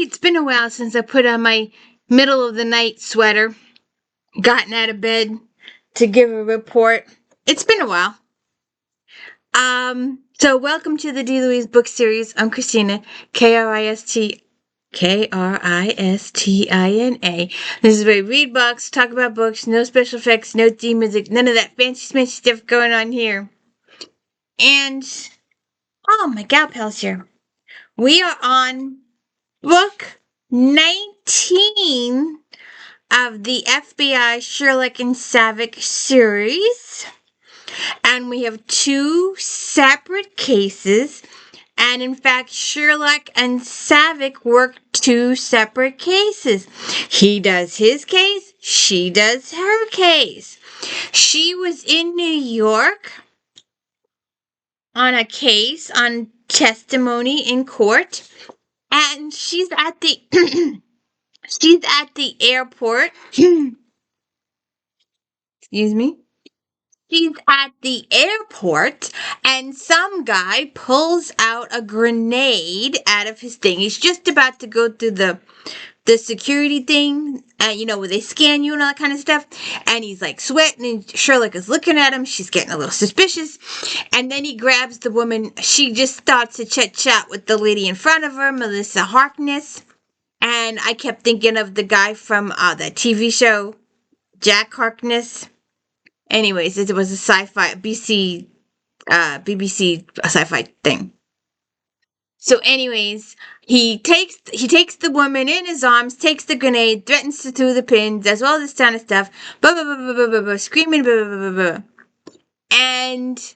it's been a while since I put on my middle of the night sweater, gotten out of bed to give a report. It's been a while. So welcome to the D. Louise book series. I'm Christina, Kristina. This is where we read books, talk about books, no special effects, no theme music, none of that fancy smashy stuff going on here. And, oh, my gal pal's here. We are on book 19 of the FBI Sherlock and Savich series. And we have two separate cases. And in fact, Sherlock and Savich work two separate cases. He does his case, she does her case. She was in New York on a case, on testimony in court. And she's at the she's at the airport. Excuse me. She's at the airport, and some guy pulls out a grenade out of his thing. He's just about to go through the security thing, where they scan you and all that kind of stuff. And he's like sweating, and Sherlock is looking at him. She's getting a little suspicious. And then he grabs the woman. She just starts to chit-chat with the lady in front of her, Melissa Harkness. And I kept thinking of the guy from that TV show, Jack Harkness. Anyways, it was a sci-fi, BBC sci-fi thing. So anyways, he takes the woman in his arms, takes the grenade, threatens to throw the pin, does all this kind of stuff, screaming, and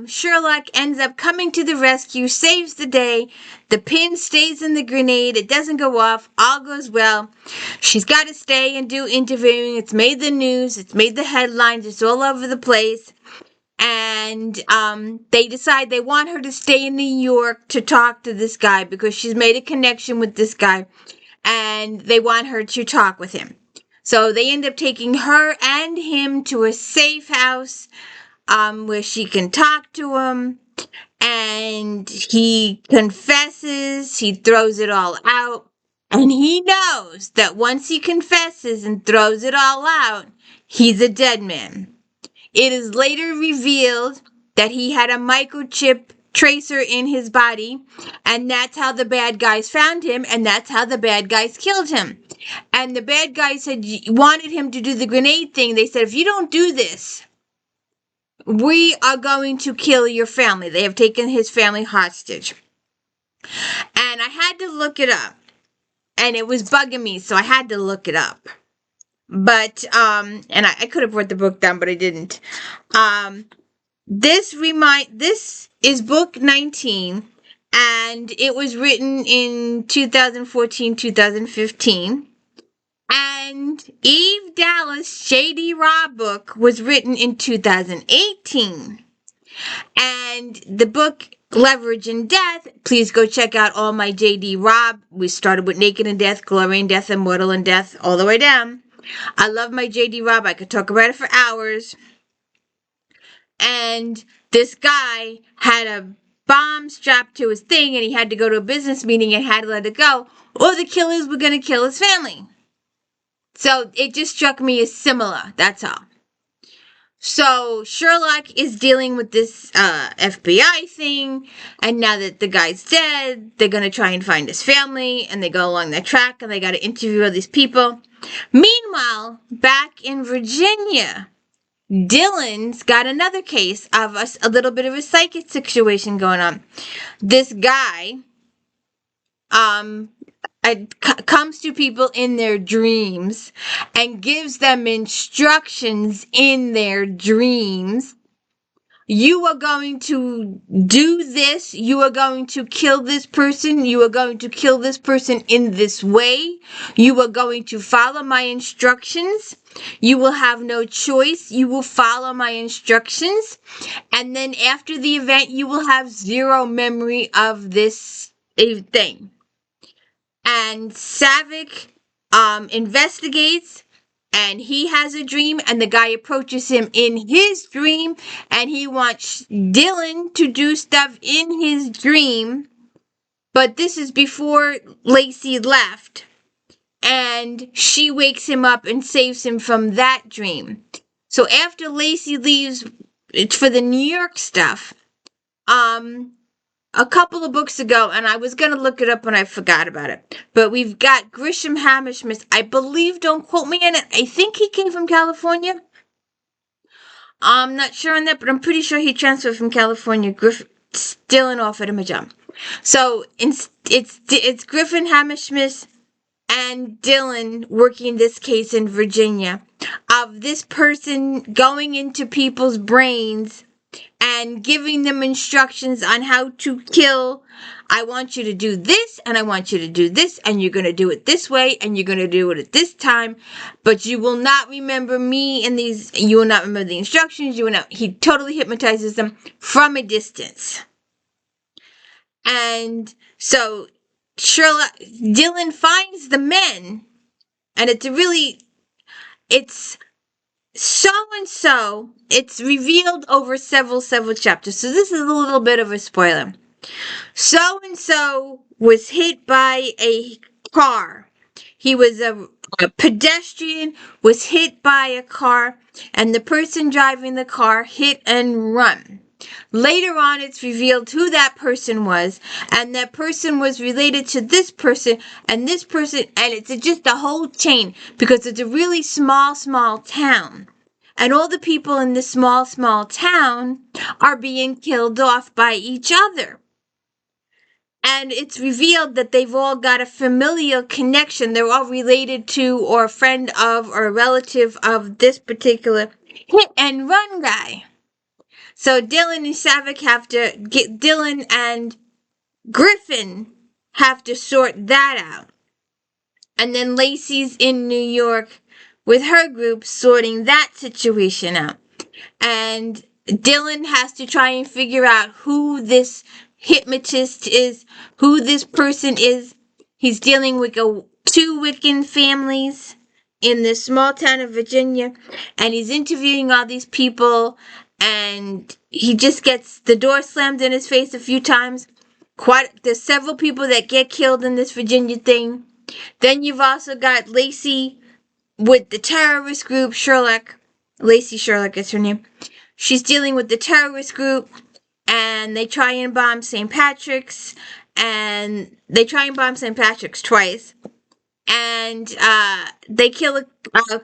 Sherlock ends up coming to the rescue, saves the day. The pin stays in the grenade. It doesn't go off. All goes well. She's got to stay and do interviewing. It's made the news. It's made the headlines. It's all over the place. And they decide they want her to stay in New York to talk to this guy because she's made a connection with this guy. And they want her to talk with him. So they end up taking her and him to a safe house where she can talk to him, and he confesses, he throws it all out, and he knows that once he confesses and throws it all out, he's a dead man. It is later revealed that he had a microchip tracer in his body, and that's how the bad guys found him, and that's how the bad guys killed him. And the bad guys wanted him to do the grenade thing. They said, if you don't do this, we are going to kill your family. They have taken his family hostage. And I had to look it up. And it was bugging me, so I had to look it up. But, and I could have wrote the book down, but I didn't. This is book 19, and it was written in 2014, 2015. And Eve Dallas' J.D. Robb book was written in 2018. And the book Leverage and Death, please go check out all my J.D. Robb. We started with Naked in Death, Glory in Death, Immortal in Death, all the way down. I love my J.D. Robb. I could talk about it for hours. And this guy had a bomb strapped to his thing, and he had to go to a business meeting and had to let it go, or the killers were going to kill his family. So it just struck me as similar, that's all. So Sherlock is dealing with this FBI thing, and now that the guy's dead, they're going to try and find his family, and they go along that track, and they got to interview all these people. Meanwhile, back in Virginia, Dylan's got another case of a little bit of a psychic situation going on. This guy comes to people in their dreams and gives them instructions in their dreams. You are going to do this. You are going to kill this person. You are going to kill this person in this way. You are going to follow my instructions. You will have no choice. You will follow my instructions. And then after the event, you will have zero memory of this thing. And Savich investigates, and he has a dream, and the guy approaches him in his dream, and he wants Dylan to do stuff in his dream But this is before Lacey left, and she wakes him up and saves him from that dream. So after Lacey leaves, it's for the New York stuff. A couple of books ago, and I was gonna look it up and I forgot about it. But we've got Grisham Hammersmith. I believe, don't quote me on it, I think he came from California. I'm not sure on that, but I'm pretty sure he transferred from California. Dylan offered him a job. So it's Griffin Hammersmith and Dylan working this case in Virginia of this person going into people's brains and giving them instructions on how to kill. I want you to do this, and I want you to do this, and you're going to do it this way, and you're going to do it at this time, but you will not remember me and these, you will not remember the instructions, you will not, he totally hypnotizes them from a distance. And so Dylan finds the men, and it's so-and-so, it's revealed over several chapters, so this is a little bit of a spoiler. So-and-so was hit by a car. He was a pedestrian, was hit by a car, and the person driving the car hit and run. Later on, it's revealed who that person was, and that person was related to this person, and this person, and it's just a whole chain, because it's a really small town. And all the people in this small town are being killed off by each other. And it's revealed that they've all got a familial connection. They're all related to, or a friend of, or a relative of this particular hit and run guy. So Dylan and Griffin have to sort that out. And then Lacey's in New York with her group sorting that situation out. And Dylan has to try and figure out who this hypnotist is, who this person is. He's dealing with two Wiccan families in this small town of Virginia, and he's interviewing all these people, and he just gets the door slammed in his face a few times. There's several people that get killed in this Virginia thing. Then you've also got Lacey with the terrorist group, Sherlock. Lacey Sherlock is her name. She's dealing with the terrorist group, and they try and bomb St. Patrick's, and they try and bomb St. Patrick's twice. And they kill a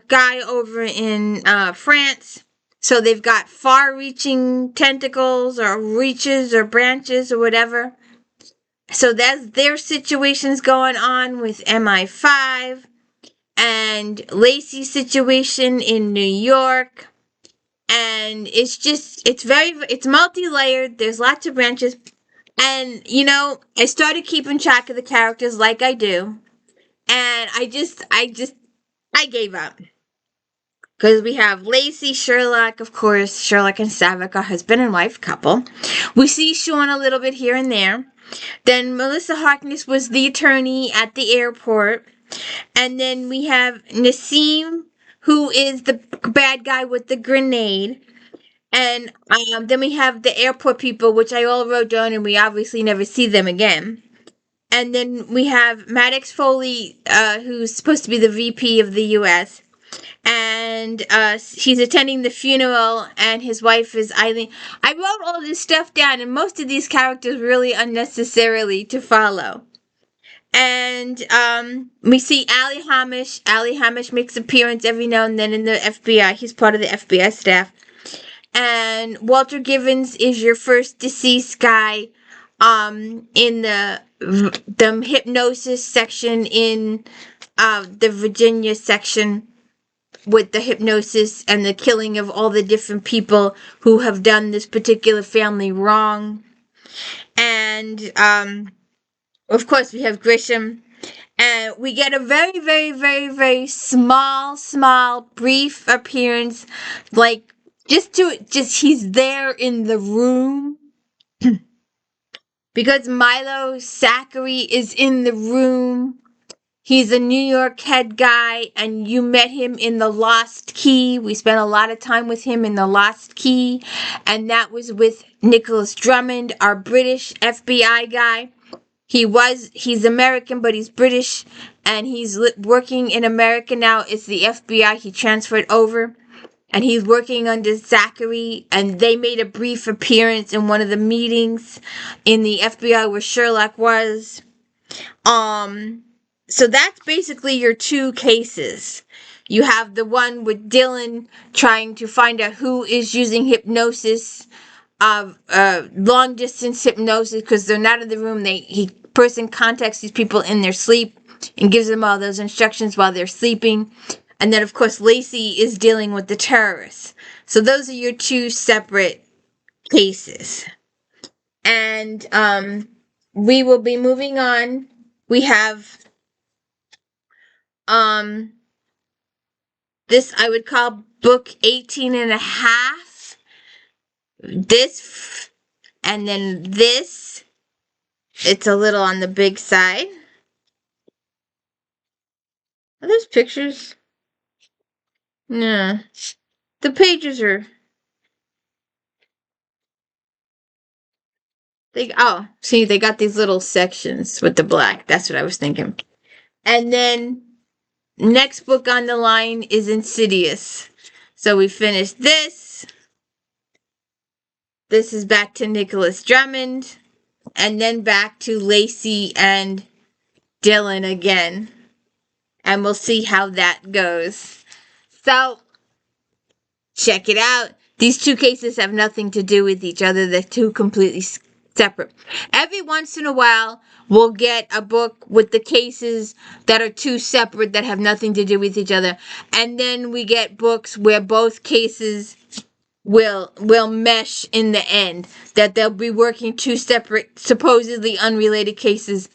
guy over in France. So they've got far-reaching tentacles or reaches or branches or whatever. So that's their situations going on with MI5 and Lacey's situation in New York. And it's multi-layered. There's lots of branches. And, I started keeping track of the characters like I do. And I gave up. Because we have Lacey, Sherlock, of course, Sherlock and Savich, our husband and wife couple. We see Sean a little bit here and there. Then Melissa Harkness was the attorney at the airport. And then we have Nassim, who is the bad guy with the grenade. And then we have the airport people, which I all wrote down, and we obviously never see them again. And then we have Maddox Foley, who's supposed to be the VP of the U.S., and he's attending the funeral, and his wife is Eileen. I wrote all this stuff down, and most of these characters really unnecessarily to follow. And we see Ali Hamish. Ali Hamish makes appearance every now and then in the FBI. He's part of the FBI staff. And Walter Givens is your first deceased guy in the hypnosis section in the Virginia section, with the hypnosis and the killing of all the different people who have done this particular family wrong. And, of course, we have Grisham. And we get a very, very, very, very small, brief appearance. Like, he's there in the room. Because Milo Zachary is in the room. He's a New York head guy, and you met him in The Lost Key. We spent a lot of time with him in The Lost Key, and that was with Nicholas Drummond, our British FBI guy. He's American, but he's British, and he's working in America now. It's the FBI. He transferred over, and he's working under Zachary, and they made a brief appearance in one of the meetings in the FBI where Sherlock was. So that's basically your two cases. You have the one with Dylan trying to find out who is using hypnosis, long distance hypnosis, because they're not in the room. Person contacts these people in their sleep and gives them all those instructions while they're sleeping. And then, of course, Lacey is dealing with the terrorists. So those are your two separate cases. And we will be moving on. We have this I would call book 18 and a half. This, and then this. It's a little on the big side. Are those pictures? No. The pages are... they got these little sections with the black. That's what I was thinking. And then next book on the line is Insidious. So we finished this. This is back to Nicholas Drummond. And then back to Lacey and Dylan again. And we'll see how that goes. So, check it out. These two cases have nothing to do with each other. They're two completely separate. Every once in a while, we'll get a book with the cases that are two separate that have nothing to do with each other. And then we get books where both cases will mesh in the end. That they'll be working two separate, supposedly unrelated cases,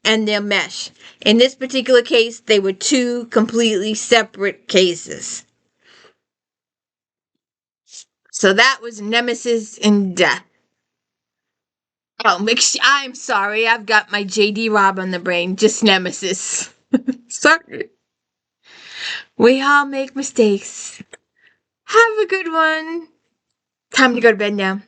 and they'll mesh. In this particular case, they were two completely separate cases. So that was Nemesis and Death. Oh, I'm sorry. I've got my J.D. Robb on the brain. Just Nemesis. Sorry. We all make mistakes. Have a good one. Time to go to bed now.